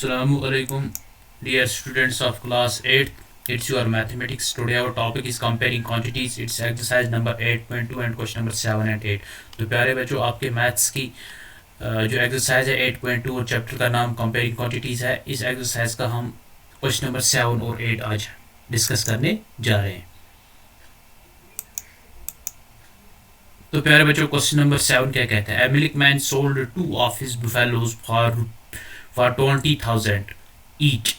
Assalamualaikum, dear students of class 8. It's your mathematics. Today our topic is comparing quantities. It's exercise number 8.2 and question number 7 and 8. तो प्यारे बच्चों, आपके maths की जो exercise है 8.2 और चैप्टर का नाम कंपेयरिंग क्वांटिटीज़ है, इस एक्सरसाइज का हम क्वेश्चन नंबर 7 और 8 आज डिस्कस करने जा रहे हैं। तो प्यारे बच्चों, क्वेश्चन नंबर 7 क्या कहता है? A milkman sold 2 of his buffaloes for 20,000 each.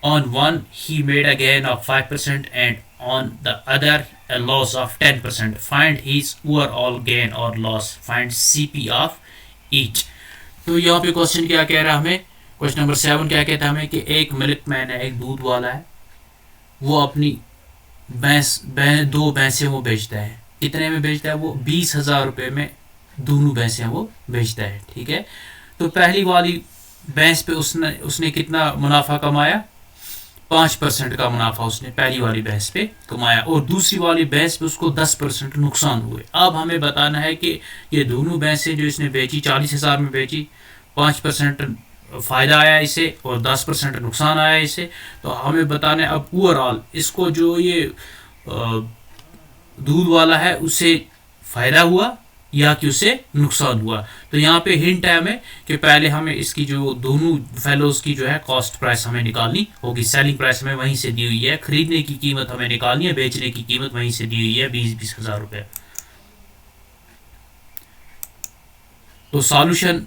On one he made a gain of 5% and on the other a loss of 10%. Find his overall gain or loss. Find CP of each. तो यहाँ पे question क्या कह रहा है हमें? Question number 7 क्या कहता है हमें कि एक मिल्कमैन है, एक दूध वाला है, वो अपनी दो भैंसें वो बेचता है। कितने में बेचता है? वो 20,000 रुपये में दोनों भैंसें वो बेचता है। ठीक है, तो पहली वाली भैंस पे उसने कितना मुनाफा कमाया? 5% का मुनाफा उसने पहली वाली भैंस पे कमाया, और दूसरी वाली भैंस पे उसको 10% नुकसान हुए। अब हमें बताना है कि ये दोनों भैंसें जो इसने बेची 40,000 में बेची, 5% फ़ायदा आया इसे और 10% नुकसान आया इसे। तो हमें बताना है अब ओवरऑल इसको जो ये दूध वाला है उसे फ़ायदा हुआ या कि उसे नुकसान हुआ। तो यहाँ पे हिंट है हमें कि पहले हमें इसकी जो दोनों फेलोज की जो है कॉस्ट प्राइस हमें निकालनी होगी। सेलिंग प्राइस हमें वहीं से दी हुई है, खरीदने की कीमत हमें निकालनी है, बेचने की कीमत वहीं से दी हुई है 20,000 रुपये। तो सॉल्यूशन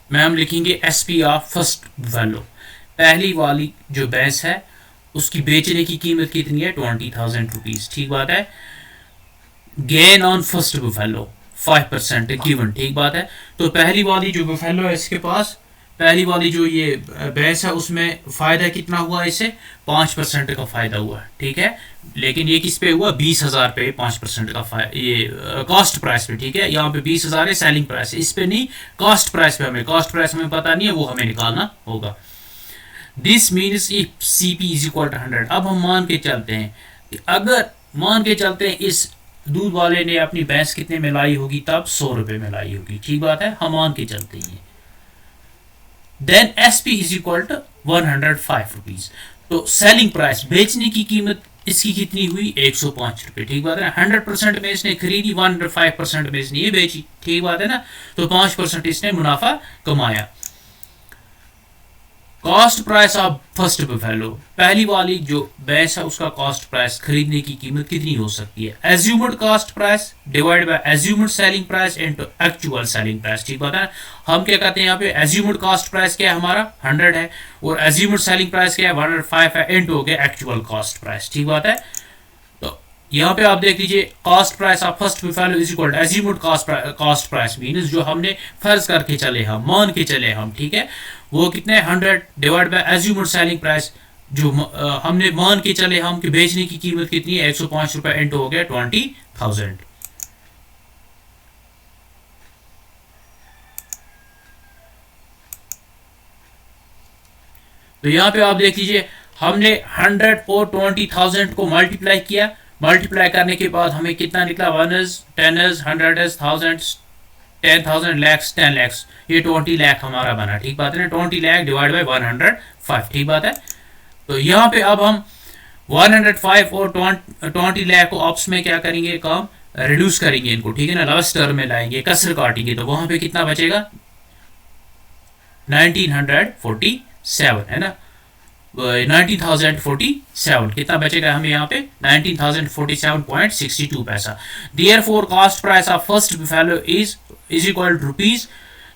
में हम लिखेंगे SP ऑफ फर्स्ट बुफेलो। पहली वाली जो भैंस है उसकी बेचने की कीमत कितनी है? 20,000 रुपीज़। ठीक बात है। Gain on first buffalo 5% given. ठीक बात है। तो पहली वाली जो बुफेलो है इसके पास, पहली वाली जो ये भैंस है उसमें फ़ायदा कितना हुआ? इसे 5% का फ़ायदा हुआ। ठीक है, लेकिन ये किस पे हुआ? 20,000 पे 5% का ये कॉस्ट प्राइस पे। ठीक है, यहाँ पे 20,000 है सेलिंग प्राइस, इस पे नहीं, कॉस्ट प्राइस पे। हमें कॉस्ट प्राइस हमें पता नहीं है, वो हमें निकालना होगा। This means if CP is equal to 100। अब हम मान के चलते हैं कि अगर मान के चलते हैं इस दूध वाले ने अपनी भैंस कितने में लाई होगी? तब 100 रुपये में लाई होगी। ठीक बात है, हम मान के चलते हैं। Then SP is equal to 105 rupees. तो सेलिंग प्राइस, बेचने की कीमत इसकी कितनी हुई? 105 रुपये। ठीक बात है ना। 100% में इसने खरीदी, 105% में इसने ये बेची। ठीक बात है ना। तो 5% इसने मुनाफा कमाया। Cost price of first buffalo, पहली वाली जो भैंस है उसका कॉस्ट प्राइस, खरीदने की कीमत कितनी हो सकती है? Assumed cost price divide by assumed selling price into actual selling price. ठीक बात है। हम क्या कहते हैं यहाँ पे? एज्यूम्ड कॉस्ट प्राइस क्या है हमारा? 100 है, और एज्यूम्ड सेलिंग प्राइस क्या है? 105 है, इनटू हो गया एक्चुअल कॉस्ट प्राइस। ठीक बात है। तो यहाँ पे आप देख लीजिए, cost price of first buffalo is equal to assumed cost price means जो हमने फर्ज करके चले, हम मान के चले हम। ठीक है, वो कितने? 100 divide by assumed selling price, जो हमने मान के चले हम कि बेचने की कीमत कितनी है? 105 रुपये, इनटू हो गया 20,000। तो यहाँ पे आप देख लीजिए, हमने 100 और 20,000 को मल्टीप्लाई किया। मल्टीप्लाई करने के बाद हमें कितना निकला? 1 10 100 1000 10,000 lakhs 10 lakhs, ये 20 लाख हमारा बना। ठीक बात है ना। 20 लाख डिवाइड बाय 105। ठीक बात है। तो यहाँ पे अब हम 105 और 20 लाख को ऑप्स में क्या करेंगे? काम रिड्यूस करेंगे इनको। ठीक है ना, लास्ट टर्म में लाएंगे, कसर काटेंगे, तो वहां पे कितना बचेगा? 1947 है ना। 19,047 कितना बचेगा हमें यहाँ पे? 19,047.62 पैसा। Therefore cost price of first buffalo is equal to rupees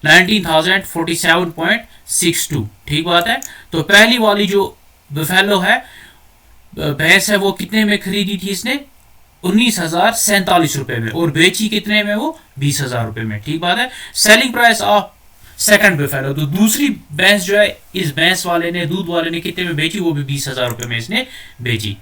19,047.62। ठीक बात है। तो पहली वाली जो बुफेलो है, भैंस है, वो कितने में खरीदी थी इसने? 19,047 रुपये में, और बेची कितने में? वो 20,000 रुपये में। ठीक बात है। Selling price of second buffalo, तो दूसरी भैंस जो है इस भैंस वाले ने, दूध वाले ने कितने में बेची? वो भी 20,000 रुपये में इसने बेची।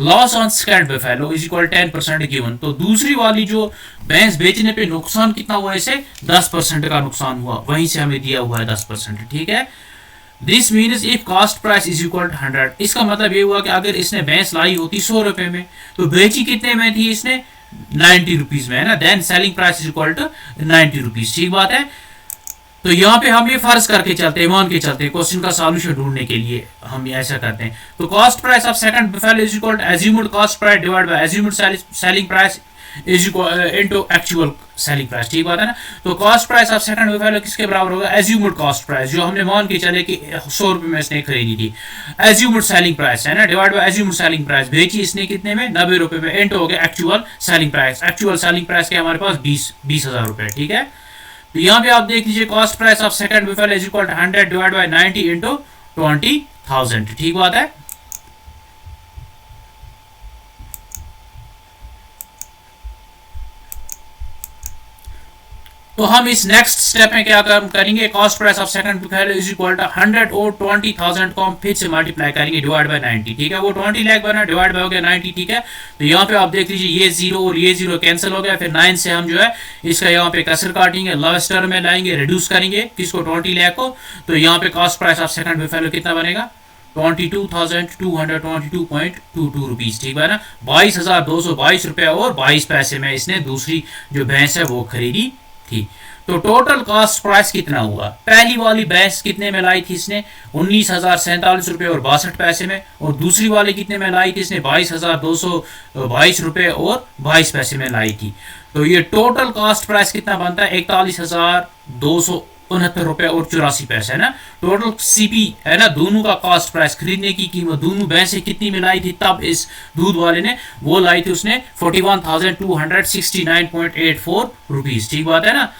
Loss on second buffalo is equal 10% given. तो दूसरी वाली जो भैंस बेचने पे नुकसान कितना हुआ? इसे 10% का नुकसान हुआ, वहीं से हमें दिया हुआ है 10%। ठीक है। This means if cost price is equal to 100, इसका मतलब ये हुआ कि अगर इसने भैंस लाई होती 100 रुपये में, तो बेची कितने में थी इसने? 90 रुपीज में, है ना। Then selling price is equal to 90 rupees. ठीक बात है। तो यहाँ पे हम ये फर्ज करके चलते हैं, मान के चलते हैं, क्वेश्चन का सॉल्यूशन ढूंढने के लिए हम ये ऐसा करते हैं। तो cost price of second buffalo is equal to assumed cost price divide by assumed selling price is equal into actual selling price. ठीक बात है ना। तो cost price of second buffalo किसके बराबर होगा? एज्यूम्ड कॉस्ट प्राइस, जो हमने मान के चले कि 100 रुपए में इसने खरीदी थी, एज्यूम्ड सेलिंग प्राइस है ना, divide by assumed selling price, बेची इसने कितने में? 90 रुपए में, इनटू हो गया actual selling price. Actual selling price के हमारे पास 20,000 रुपए। ठीक है। तो यहाँ पे आप देख लीजिए cost price of second buffalo is equal to 100 divide by 90 into 20,000। ठीक बात है। तो हम इस नेक्स्ट स्टेप में क्या करेंगे? Cost price of second buffalo is equal to 100 और 20,000 को हम फिर से मल्टीप्लाई करेंगे डिवाइड बाय 90। ठीक है। वो 20 लाख बना, डिवाइड बाय हो गया 90। ठीक है। तो यहाँ पे आप देख लीजिए ये 0 और ये 0 कैंसिल हो गया, फिर 9 से हम जो है इसका यहाँ पे कसर काटेंगे, लोएस्ट टर्म में लाएंगे, रिड्यूस करेंगे किसको? 20 लाख को। तो यहाँ पे cost price of second buffalo कितना बनेगा? 22,222.22 रुपीज। ठीक है ना। 22,222 रुपए और 22 पैसे में इसने दूसरी जो भैंस है वो खरीदी थी। तो टोटल कॉस्ट प्राइस कितना हुआ? पहली वाली भैंस कितने में लाई थी इसने? 19,047 रुपए और 62 पैसे में, और दूसरी वाली कितने में लाई थी इसने? 22,222 रुपए और 22 पैसे में लाई थी। तो ये टोटल कॉस्ट प्राइस कितना बनता है? 41,269 रुपए और 84 पैसे है ना। टोटल सीपी है ना, दोनों का कॉस्ट प्राइस, खरीदने की कीमत, दोनों भैंसें कितनी में लाई थी तब इस दूध वाले ने? वो लाई थी उसने 41,269.84 रुपीज। ठीक बात है ना।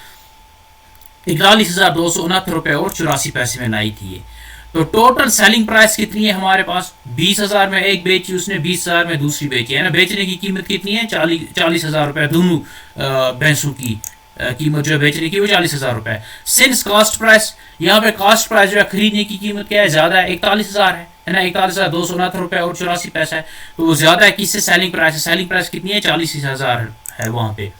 41,269 रुपए और 84 पैसे में लाई थी ये। तो टोटल सेलिंग प्राइस कितनी है हमारे पास? 20,000 में एक बेची उसने, 20,000 में दूसरी बेची है ना। बेचने की कीमत कितनी है? 40,000 रुपए। दोनों भैंसों की कीमत जो है बेचने की वो 40,000 रुपए। सिंस कॉस्ट प्राइस, यहाँ पे कॉस्ट प्राइस जो है खरीदने की कीमत क्या है? ज्यादा है, 41,000 है ना। 41,269 रुपए और 84 पैसा है, तो वो ज्यादा है। किससे? सेलिंग प्राइस है। सेलिंग प्राइस कितनी है? 40,000 है वहां पे।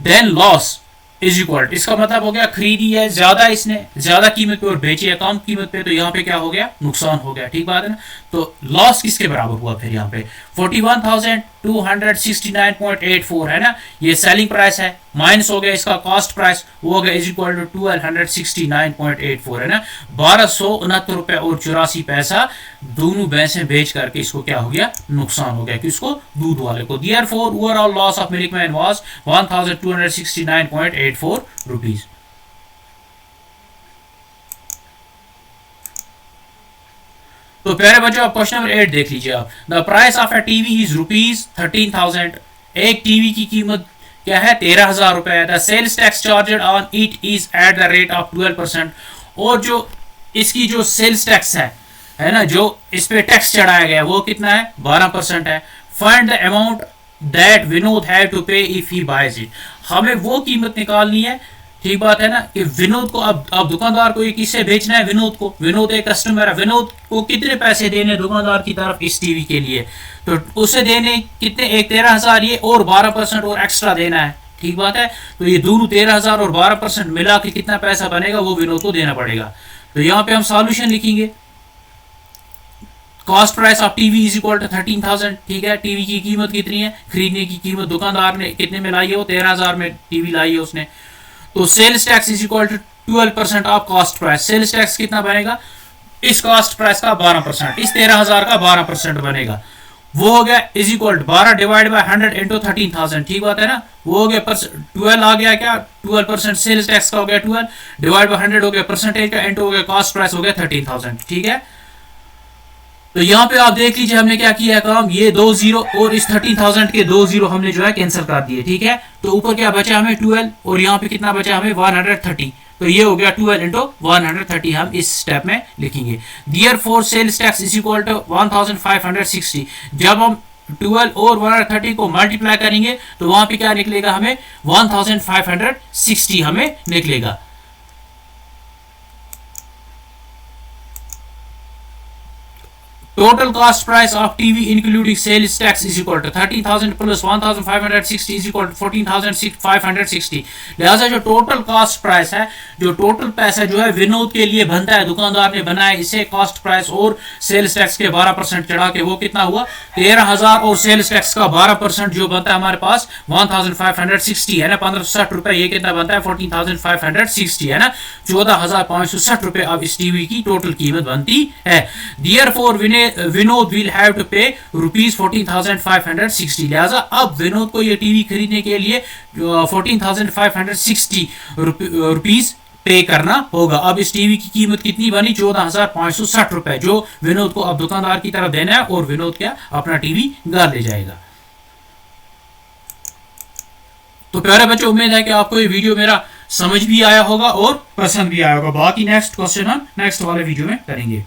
देन लॉस इज इक्वल, इसका मतलब हो गया खरीदी है ज्यादा इसने, ज्यादा कीमत पे और बेची है कम कीमत पे, तो यहाँ पे क्या हो गया? नुकसान हो गया। ठीक बात है ना। तो लॉस किसके बराबर हुआ फिर? यहाँ पे 41,269.84 है ना, ये सेलिंग प्राइस है, माइनस हो गया इसका कॉस्ट प्राइस, वो हो गया इज इक्वल टू 1269.84 है ना। 1269 रुपए और 84 पैसा दोनों भैंसें बेच करके इसको क्या हो गया? नुकसान हो गया किसको? दूध वाले को। Therefore overall loss of milkman was 1269.84 rupees. तो प्यारे बच्चों आप क्वेश्चन नंबर 8 देख लीजिए आप। The price of a TV is rupees 13,000। एक टीवी की कीमत क्या है? 13,000 रुपए है। The sales tax charged on it is at the rate of 12%। और जो इसकी जो सेल्स टैक्स है ना, जो इस पे टैक्स चढ़ाया गया वो कितना है? 12% है। Find the amount that Vinod have to pay if he buys it. हमें वो कीमत निकालनी है। ठीक बात है ना, कि विनोद को अब दुकानदार को ये किससे बेचना है? विनोद को। विनोद एक कस्टमर है, विनोद को कितने पैसे देने दुकानदार की तरफ इस टीवी के लिए? तो उसे देने कितने? एक 13,000 ये और 12% और एक्स्ट्रा देना है। ठीक बात है। तो ये दोनों 13,000 और 12% मिला के कितना पैसा बनेगा वो विनोद को देना पड़ेगा। तो यहाँ पे हम सॉल्यूशन लिखेंगे। Cost price of TV is equal to 13,000। ठीक है। टीवी की कीमत कितनी है? खरीदने की कीमत दुकानदार ने कितने में लाई है? वो 13,000 में टीवी लाई है उसने। तो sales tax is equal to 12% of cost price. Sales tax कितना बनेगा? इस कॉस्ट प्राइस का 12%, इस 13,000 का 12% बनेगा। वो हो गया is equal to 12 divide by 100 into 13,000। ठीक बात है ना। वो हो गया 12 आ गया क्या? 12% सेल्स टैक्स का हो गया 12 डिवाइड बाय 100 हो गया परसेंटेज का, इंटू हो गया कॉस्ट प्राइस हो गया 13,000। ठीक है। तो यहाँ पे आप देख लीजिए हमने क्या किया है काम, ये 2 जीरो और इस 13,000 के 2 जीरो हमने जो है कैंसिल कर दिए। ठीक है। तो ऊपर क्या बचा हमें? 12 और यहाँ पे कितना बचा हमें? 130। तो ये हो गया 12 इंटू 130 हम इस स्टेप में लिखेंगे। Therefore sales tax is equal to 1560। जब हम 12 और 130 को मल्टीप्लाई करेंगे तो वहां पे क्या निकलेगा? हमें 1560 हमें निकलेगा। Total cost price of TV including sales tax is equal to 13,000 plus 1,560 is equal to 14,560। लिहाजा जो टोटल कॉस्ट प्राइस है, जो टोटल पैसा जो है विनोद के लिए बनता है, दुकानदार ने बनाया, इसे कॉस्ट प्राइस और सेल्स टैक्स के 12% चढ़ा के वो कितना हुआ 13,000 और सेल्स टैक्स का 12% जो बनता है हमारे पास 1,560 है ना, 1560 रुपए। ये कितना बनता है 14,560 है ना, 14,560 रुपए अब इस टीवी की टोटल कीमत बनती है। Therefore Vinod will have to pay rupees 14,560। लिहाजा अब विनोद को ये टीवी खरीदने के लिए 14,560 रुपीस पे करना होगा। अब इस टीवी की कीमत कितनी बनी 14,560 रुपए, जो विनोद को अब दुकानदार की तरफ देना है और विनोद क्या अपना टीवी घर ले जाएगा। तो प्यारे बच्चों, उम्मीद है कि आपको ये वीडियो मेरा समझ भी आया होगा और पसंद भी आया होगा। बाकी नेक्स्ट क्वेश्चन हम नेक्स्ट वाले वीडियो में करेंगे।